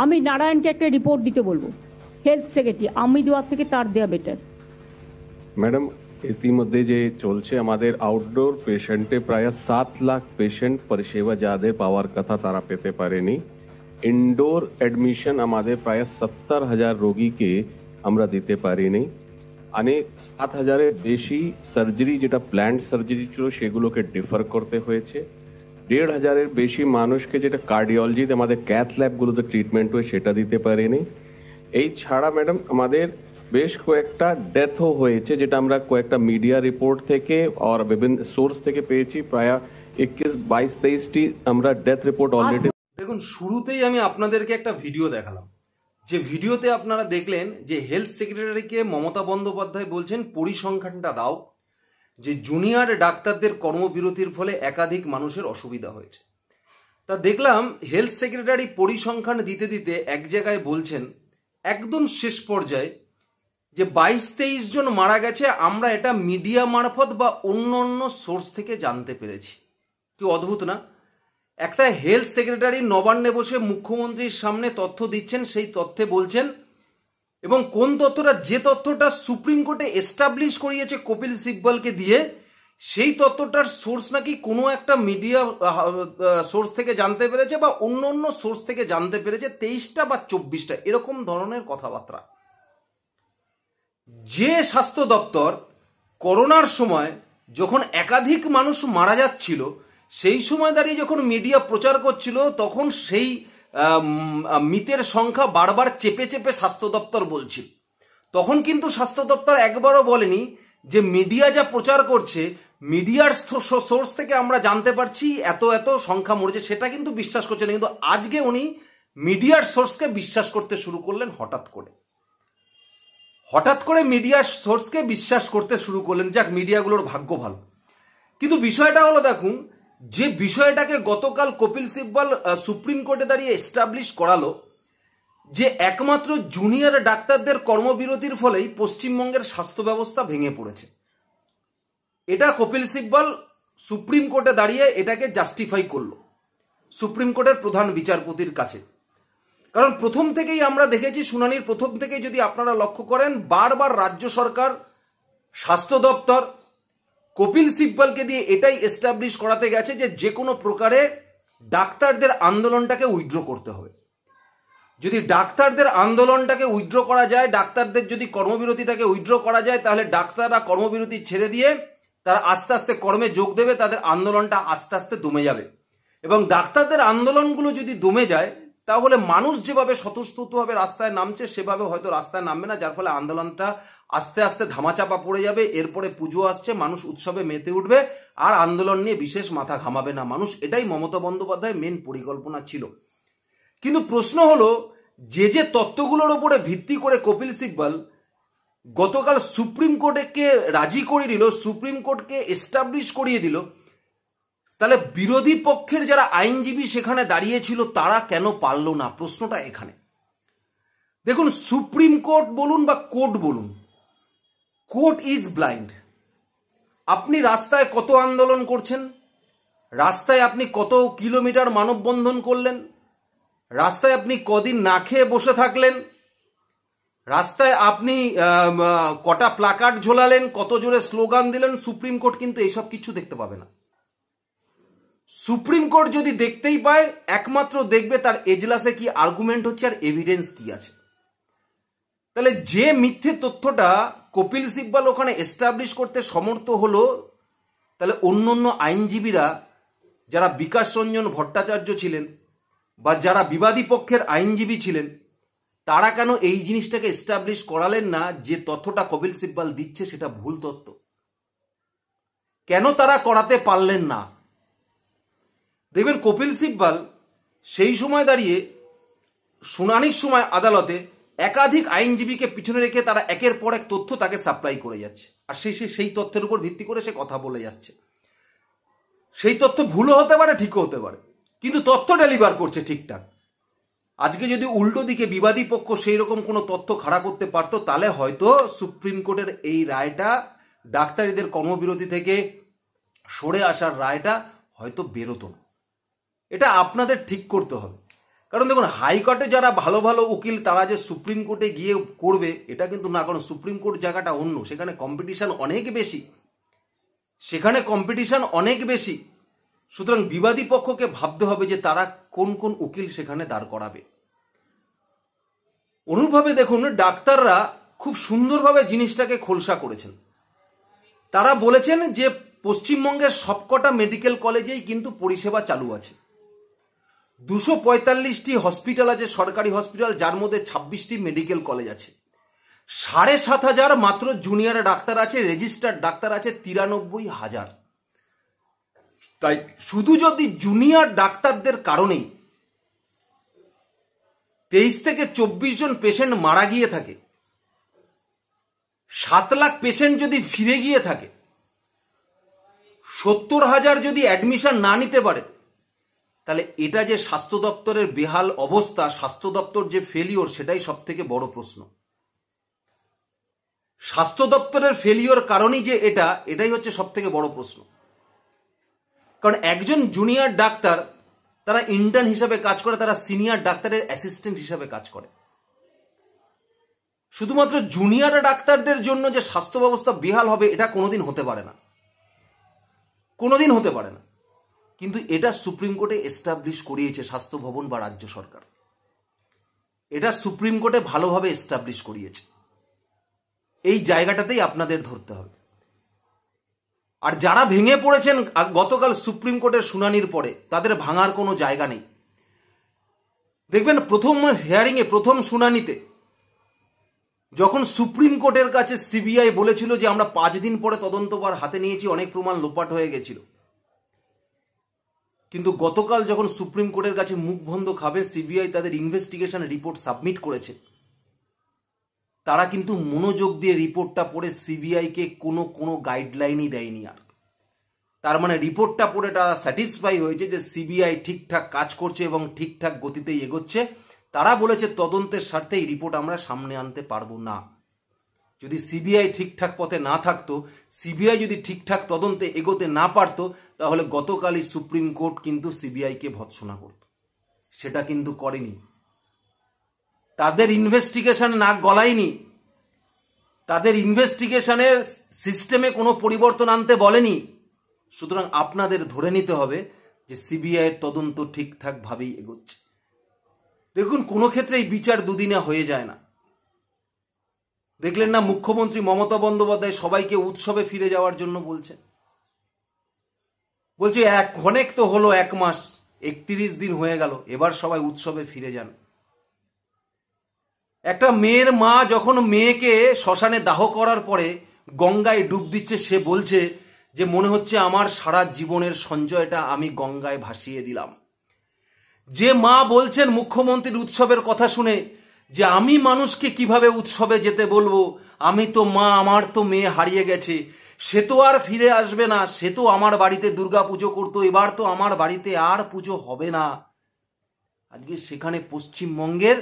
আমি নারায়ণকে একটা রিপোর্ট দিতে বলবো, হেলথ সেক্রেটারি, আমি দেওয়ার থেকে তার দেওয়া বেটার। ম্যাডাম, ইতিমধ্যে যে চলছে আমাদের আউটডোর পেশেন্টে প্রায় 7 লাখ পেশেন্ট পরিষেবা যাদের পাওয়ার কথা তারা পেতে পারেনি। ইনডোর অ্যাডমিশন আমাদের প্রায় 70,000 রোগীকে আমরা দিতে পারিনি। অনেক 7,000-এর বেশি সার্জারি যেটা প্ল্যান্ড সার্জারি ছিল সেগুলোকে ডিফার করতে হয়েছে। 1,500-এর বেশি মানুষকে যেটা কার্ডিওলজিতে আমাদের ক্যাথ ল্যাবগুলোতে ট্রিটমেন্ট হয় সেটা দিতে পারেনি। এই ছাড়া ম্যাডাম আমাদের বেশ কয়েকটা ডেথও হয়েছে, যেটা আমরা কয়েকটা মিডিয়া রিপোর্ট থেকে আর বিভিন্ন সোর্স থেকে পেয়েছি। প্রায় 21, 22, 23টি আমরা ডেথ রিপোর্ট অলরেডি। দেখুন, শুরুতেই আমি আপনাদেরকে একটা ভিডিও দেখালাম, যে ভিডিওতে আপনারা দেখলেন যে হেলথ সেক্রেটারিকে মমতা বন্দ্যোপাধ্যায় বলছেন পরিসংখ্যানটা দাও, যে জুনিয়র ডাক্তারদের কর্মবিরতির ফলে একাধিক মানুষের অসুবিধা হয়েছে। তা দেখলাম হেলথ সেক্রেটারি পরিসংখ্যান দিতে দিতে এক জায়গায় বলছেন একদম শেষ পর্যায়ে যে 22-23 জন মারা গেছে, আমরা এটা মিডিয়া মারফত বা অন্য অন্য সোর্স থেকে জানতে পেরেছি। কি অদ্ভুত না? একটা হেলথ সেক্রেটারি নবান্নে বসে মুখ্যমন্ত্রীর সামনে তথ্য দিচ্ছেন, সেই তথ্যে বলছেন, এবং কোন তথ্যটা, যে তথ্যটা সুপ্রিম কোর্টে এস্টাবলিশ করিয়েছে কপিল সিব্বলকে দিয়ে, সেই তথ্যটার সোর্স নাকি কোনো একটা মিডিয়া সোর্স থেকে জানতে পেরেছে বা অন্য অন্য সোর্স থেকে জানতে পেরেছে 23টা বা 24টা, এরকম ধরনের কথাবার্তা। যে স্বাস্থ্য দপ্তর করোনার সময় যখন একাধিক মানুষ মারা যাচ্ছিল, সেই সময় দাঁড়িয়ে যখন মিডিয়া প্রচার করছিল, তখন সেই মৃতের সংখ্যা বারবার চেপে চেপে স্বাস্থ্য দপ্তর বলছিল। তখন কিন্তু স্বাস্থ্য দপ্তর একবারও বলেনি যে মিডিয়া যা প্রচার করছে, মিডিয়ার সোর্স থেকে আমরা জানতে পারছি এত এত সংখ্যা মরেছে, সেটা কিন্তু বিশ্বাস করছে না। কিন্তু আজকে উনি মিডিয়ার সোর্সকে বিশ্বাস করতে শুরু করলেন হঠাৎ করে মিডিয়ার সোর্সকে বিশ্বাস করতে শুরু করলেন। যাক, মিডিয়াগুলোর ভাগ্য ভালো। কিন্তু বিষয়টা হলো, দেখুন, যে বিষয়টাকে গতকাল কপিল সিব্বল সুপ্রিম কোর্টে দাঁড়িয়ে এস্টাবলিশ করালো, যে একমাত্র জুনিয়র ডাক্তারদের কর্মবিরতির ফলেই পশ্চিমবঙ্গের স্বাস্থ্য ব্যবস্থা ভেঙে পড়েছে। এটা কপিল সিব্বল সুপ্রিম কোর্টে দাঁড়িয়ে এটাকে জাস্টিফাই করলো সুপ্রিম কোর্টের প্রধান বিচারপতির কাছে। কারণ প্রথম থেকেই আমরা দেখেছি, শুনানির প্রথম থেকেই যদি আপনারা লক্ষ্য করেন, বারবার রাজ্য সরকার, স্বাস্থ্য দপ্তর কপিল সিব্বলকে দিয়ে এটাই এস্টাবলিশ করাতে গেছে যে কোনো প্রকারে ডাক্তারদের আন্দোলনটাকে উইথড্র করতে হবে। যদি ডাক্তারদের আন্দোলনটাকে উইথড্র করা যায়, ডাক্তারদের যদি কর্মবিরতিটাকে উইথড্র করা যায়, তাহলে ডাক্তাররা কর্মবিরতি ছেড়ে দিয়ে তারা আস্তে আস্তে কর্মে যোগ দেবে, তাদের আন্দোলনটা আস্তে আস্তে দমে যাবে। এবং ডাক্তারদের আন্দোলনগুলো যদি দমে যায়, তাহলে মানুষ যেভাবে স্বতঃস্ফূর্তভাবে রাস্তায় নামছে, সেভাবে হয়তো রাস্তায় নামবে না, যার ফলে আন্দোলনটা আস্তে আস্তে ধামাচাপা পড়ে যাবে। এরপরে পুজো আসছে, মানুষ উৎসবে মেতে উঠবে, আর আন্দোলন নিয়ে বিশেষ মাথা ঘামাবে না মানুষ। এটাই মমতা বন্দ্যোপাধ্যায়ের মেন পরিকল্পনা ছিল। কিন্তু প্রশ্ন হলো, যে তত্ত্বগুলোর উপরে ভিত্তি করে কপিল সিব্বল গতকাল সুপ্রিম কোর্টকে রাজি করে দিল, সুপ্রিম কোর্টকে এস্টাবলিশ করিয়ে দিল, তাহলে বিরোধী পক্ষের যারা আইনজীবী সেখানে দাঁড়িয়েছিল তারা কেন পারল না? প্রশ্নটা এখানে। দেখুন, সুপ্রিম কোর্ট বলুন বা কোর্ট বলুন, কোর্ট ইজ ব্লাইন্ড। আপনি রাস্তায় কত আন্দোলন করছেন, রাস্তায় আপনি কত কিলোমিটার মানববন্ধন করলেন, রাস্তায় আপনি কদিন না খেয়ে বসে থাকলেন, রাস্তায় আপনি কটা প্লাকার্ড ঝোলালেন, কত জোরে স্লোগান দিলেন, সুপ্রিম কোর্ট কিন্তু এইসব কিছু দেখতে পাবে না। সুপ্রিম কোর্ট যদি দেখতেই পায়, একমাত্র দেখবে তার এজলাসে কি আর্গুমেন্ট হচ্ছে আর এভিডেন্স কি আছে। তাহলে যে মিথ্যে তথ্যটা কপিল সিব্বল ওখানে এস্টাবলিশ করতে সমর্থ হলো, তাহলে অন্য অন্য আইনজীবীরা যারা বিকাশ রঞ্জন ভট্টাচার্য ছিলেন বা যারা বিবাদী পক্ষের আইনজীবী ছিলেন, তারা কেন এই জিনিসটাকে এস্টাবলিশ করালেন না যে তথ্যটা কপিল সিব্বল দিচ্ছে সেটা ভুল তথ্য? কেন তারা করাতে পারলেন না? দেখবেন কপিল সিব্বল সেই সময় দাঁড়িয়ে শুনানির সময় আদালতে একাধিক আইনজীবীকে পিছনে রেখে তারা একের পর এক তথ্য তাকে সাপ্লাই করে যাচ্ছে, আর সেই তথ্যের উপর ভিত্তি করে সে কথা বলে যাচ্ছে। সেই তথ্য ভুলও হতে পারে, ঠিকও হতে পারে, কিন্তু তথ্য ডেলিভার করছে ঠিকঠাক। আজকে যদি উল্টো দিকে বিবাদী পক্ষ সেই রকম কোনো তথ্য খাড়া করতে পারতো, তাহলে হয়তো সুপ্রিম কোর্টের এই রায়টা, ডাক্তারীদের কর্মবিরতি থেকে সরে আসার রায়টা হয়তো বেরোতো না। এটা আপনাদের ঠিক করতে হবে। কারণ দেখুন, হাইকোর্টে যারা ভালো ভালো উকিল তারা যে সুপ্রিম কোর্টে গিয়ে করবে এটা কিন্তু না, কারণ সুপ্রিম কোর্ট জায়গাটা অন্য, সেখানে কম্পিটিশন অনেক বেশি। সুতরাং বিবাদী পক্ষকে ভাবতে হবে যে তারা কোন কোন উকিল সেখানে দাঁড় করাবে। অনুরূপভাবে দেখুন, ডাক্তাররা খুব সুন্দরভাবে জিনিসটাকে খোলসা করেছেন। তারা বলেছেন যে পশ্চিমবঙ্গের সবকটা মেডিকেল কলেজেই কিন্তু পরিষেবা চালু আছে। 245টি হসপিটাল আছে, সরকারি হসপিটাল, যার মধ্যে 26টি মেডিকেল কলেজ আছে। 7,500 মাত্র জুনিয়র ডাক্তার আছে, রেজিস্টার্ড ডাক্তার আছে 93,000। তাই শুধু যদি জুনিয়র ডাক্তারদের কারণেই 23 থেকে 24 জন পেশেন্ট মারা গিয়ে থাকে, 7 লাখ পেশেন্ট যদি ফিরে গিয়ে থাকে, 70,000 যদি অ্যাডমিশন না নিতে পারে, তাহলে এটা যে স্বাস্থ্য দপ্তরের বেহাল অবস্থা, স্বাস্থ্য দপ্তর যে ফেলিওর, সেটাই সব থেকে বড় প্রশ্ন। স্বাস্থ্য দপ্তরের ফেলিওর কারণেই যে এটাই হচ্ছে সব থেকে বড় প্রশ্ন। কারণ একজন জুনিয়র ডাক্তার তারা ইন্টার্ন হিসাবে কাজ করে, তারা সিনিয়র ডাক্তারের অ্যাসিস্ট্যান্ট হিসাবে কাজ করে। শুধুমাত্র জুনিয়র ডাক্তারদের জন্য যে স্বাস্থ্য ব্যবস্থা বেহাল হবে এটা কোনোদিন হতে পারে না। কিন্তু এটা সুপ্রিম কোর্টে এস্টাবলিশ করিয়েছে স্বাস্থ্য ভবন বা রাজ্য সরকার। এটা সুপ্রিম কোর্টে ভালোভাবে এস্টাবলিশ করিয়েছে। এই জায়গাটাতেই আপনাদের ধরতে হবে। আর যারা ভেঙে পড়েছেন গতকাল সুপ্রিম কোর্টের শুনানির পরে, তাদের ভাঙার কোনো জায়গা নেই। দেখবেন প্রথম হিয়ারিংয়ে, প্রথম শুনানিতে যখন সুপ্রিম কোর্টের কাছে সিবিআই বলেছিল যে আমরা 5 দিন পরে তদন্তভার হাতে নিয়েছি, অনেক প্রমাণ লোপাট হয়ে গেছিল, কিন্তু গতকাল যখন সুপ্রিম কোর্টের কাছে মুখ বন্ধ খাবে সিবিআই তাদের ইনভেস্টিগেশন রিপোর্ট সাবমিট করেছে, তারা কিন্তু মনোযোগ দিয়ে রিপোর্টটা পড়ে সিবিআইকে কোনো গাইডলাইনই দেয়নি। আর তার মানে রিপোর্টটা পড়ে তারা স্যাটিসফাই হয়েছে যে সিবিআই ঠিকঠাক কাজ করছে এবং ঠিকঠাক গতিতেই এগোচ্ছে। তারা বলেছে তদন্তের স্বার্থে এই রিপোর্ট আমরা সামনে আনতে পারবো না। যদি সিবিআই ঠিকঠাক পথে না থাকতো, সিবিআই যদি ঠিকঠাক তদন্তে এগোতে না পারতো, তাহলে গতকালই সুপ্রিম কোর্ট কিন্তু সিবিআইকে ভৎসনা করত। সেটা কিন্তু করেনি। তাদের ইনভেস্টিগেশন নাক গলায়নি, তাদের ইনভেস্টিগেশনের সিস্টেমে কোনো পরিবর্তন আনতে বলেনি। সুতরাং আপনাদের ধরে নিতে হবে যে সিবিআই এর তদন্ত ঠিকঠাক ভাবেই এগোচ্ছে। দেখুন, কোনো ক্ষেত্রেই বিচার দুদিনে হয়ে যায় না। দেখলেন না, মুখ্যমন্ত্রী মমতা বন্দ্যোপাধ্যায় সবাইকে উৎসবে ফিরে যাওয়ার জন্য বলছে অনেক তো হলো, 1 মাস 31 দিন হয়ে গেল, এবার সবাই উৎসবে ফিরে যান। একটা মেয়ের মা যখন মেয়েকে শ্মশানে দাহ করার পরে গঙ্গায় ডুব দিচ্ছে, সে বলছে যে মনে হচ্ছে আমার সারা জীবনের সঞ্চয়টা আমি গঙ্গায় ভাসিয়ে দিলাম। যে মা বলছেন মুখ্যমন্ত্রীর উৎসবের কথা শুনে যে আমি মানুষকে কিভাবে উৎসবে যেতে বলবো, আমি তো মা, আমার তো মেয়ে হারিয়ে গেছে, সে তো আর ফিরে আসবে না, সে তো আমার বাড়িতে দুর্গা পুজো করতো, এবার তো আমার বাড়িতে আর পুজো হবে না। আজকে সেখানে পশ্চিমবঙ্গের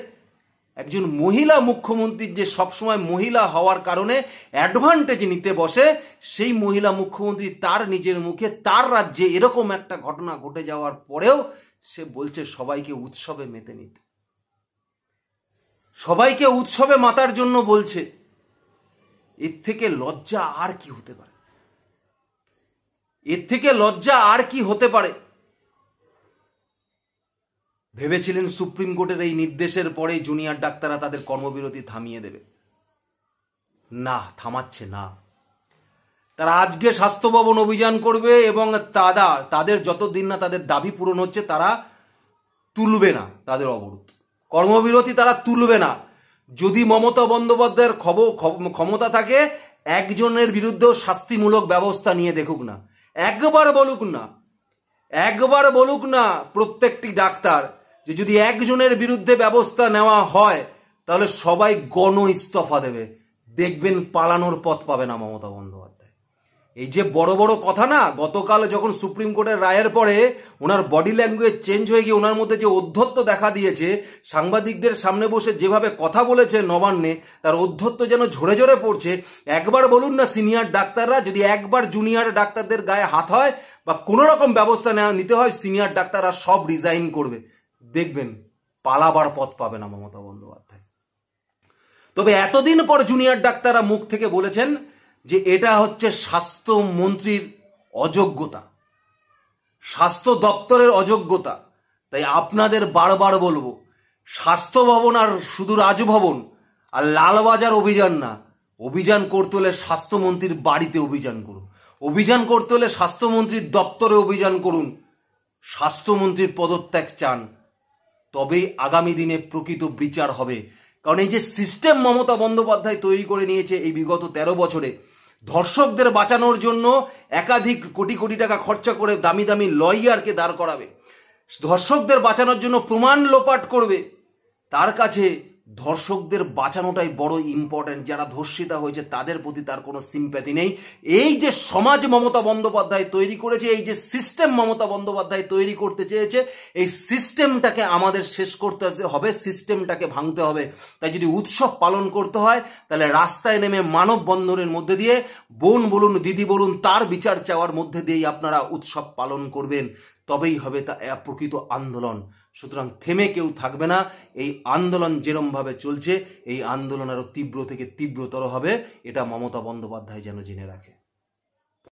একজন মহিলা মুখ্যমন্ত্রীর যে সবসময় মহিলা হওয়ার কারণে অ্যাডভান্টেজ নিতে বসে, সেই মহিলা মুখ্যমন্ত্রী তার নিজের মুখে তার রাজ্যে এরকম একটা ঘটনা ঘটে যাওয়ার পরেও সে বলছে সবাইকে উৎসবে মেতে নিতে, সবাইকে উৎসবে মাতার জন্য বলছে। এর থেকে লজ্জা আর কি হতে পারে? ভেবেছিলেন সুপ্রিম কোর্টের এই নির্দেশের পরে জুনিয়র ডাক্তাররা তাদের কর্মবিরতি থামিয়ে দেবে? না, থামাচ্ছে না। তারা আজকে স্বাস্থ্য ভবন অভিযান করবে এবং তাদের যতদিন না তাদের দাবি পূরণ হচ্ছে তারা তুলবে না তাদের অবরোধ, কর্মবিরতি তারা তুলবে না। যদি মমতা বন্দ্যোপাধ্যায়ের ক্ষমতা থাকে, একজনের বিরুদ্ধেও শাস্তিমূলক ব্যবস্থা নিয়ে দেখুক না, একবার বলুক না প্রত্যেকটি ডাক্তার যে যদি একজনের বিরুদ্ধে ব্যবস্থা নেওয়া হয় তাহলে সবাই গণ ইস্তফা দেবে। দেখবেন পালানোর পথ পাবে না মমতা বন্দ্যোপাধ্যায়। এই যে বড় বড় কথা না, গতকাল যখন সুপ্রিম কোর্টের রায়ের পরে ওনার বডি ল্যাঙ্গুয়েজ চেঞ্জ হয়ে গিয়ে ওনার মধ্যে যে অধ্যত্ব দেখা দিয়েছে, সাংবাদিকদের সামনে বসে যেভাবে কথা বলেছে নবান্নে, তার অধ্যত্ব যেন ঝরে ঝরে পড়ছে। একবার বলুন না সিনিয়র ডাক্তাররা, যদি একবার জুনিয়র ডাক্তারদের গায়ে হাত হয় বা কোনো রকম ব্যবস্থা নিতে হয়, সিনিয়র ডাক্তাররা সব রিজাইন করবে। দেখবেন পালাবার পথ পাবে না মমতা বন্দ্যোপাধ্যায়। তবে এতদিন পর জুনিয়র ডাক্তাররা মুখ থেকে বলেছেন যে এটা হচ্ছে স্বাস্থ্যমন্ত্রীর অযোগ্যতা, স্বাস্থ্য দপ্তরের অযোগ্যতা। তাই আপনাদের বারবার বলবো, স্বাস্থ্য ভবন আর শুধু রাজভবন আর লালবাজার অভিযান না, অভিযান করতে হলে স্বাস্থ্যমন্ত্রীর বাড়িতে অভিযান করুন, অভিযান করতে হলে স্বাস্থ্যমন্ত্রীর দপ্তরে অভিযান করুন। স্বাস্থ্যমন্ত্রীর পদত্যাগ চান, তবেই আগামী দিনে প্রকৃত বিচার হবে। কারণ এই যে সিস্টেম মমতা বন্দ্যোপাধ্যায় তৈরি করে নিয়েছে এই বিগত 13 বছরে, ধর্ষকদের বাঁচানোর জন্য একাধিক কোটি কোটি টাকা খরচা করে দামি দামি লয়ারকে দাঁড় করাবে, ধর্ষকদের বাঁচানোর জন্য প্রমাণ লোপাট করবে। তার কাছে ধর্ষকদের বাঁচানোটাই বড় ইম্পর্টেন্ট। যারা ধর্ষিতা হয়েছে তাদের প্রতি তার কোনো সিম্প্যাথি নেই। এই যে সমাজ মমতা বন্দ্যোপাধ্যায় তৈরি করেছে, এই যে সিস্টেম মমতা বন্দ্যোপাধ্যায় তৈরি করতে চেয়েছে, এই সিস্টেমটাকে আমাদের শেষ করতে হবে, সিস্টেমটাকে ভাঙতে হবে। তাই যদি উৎসব পালন করতে হয় তাহলে রাস্তায় নেমে মানববন্ধনের মধ্যে দিয়ে, বোন বলুন দিদি বলুন, তার বিচার চাওয়ার মধ্যে দিয়েই আপনারা উৎসব পালন করবেন, তবেই হবে তা প্রকৃত আন্দোলন। সুতরাং থেমে কেউ থাকবে না। এই আন্দোলন যেরম ভাবে চলছে, এই আন্দোলন আরো তীব্র থেকে তীব্রতর হবে, এটা মমতা বন্দ্যোপাধ্যায় যেন জেনে রাখে।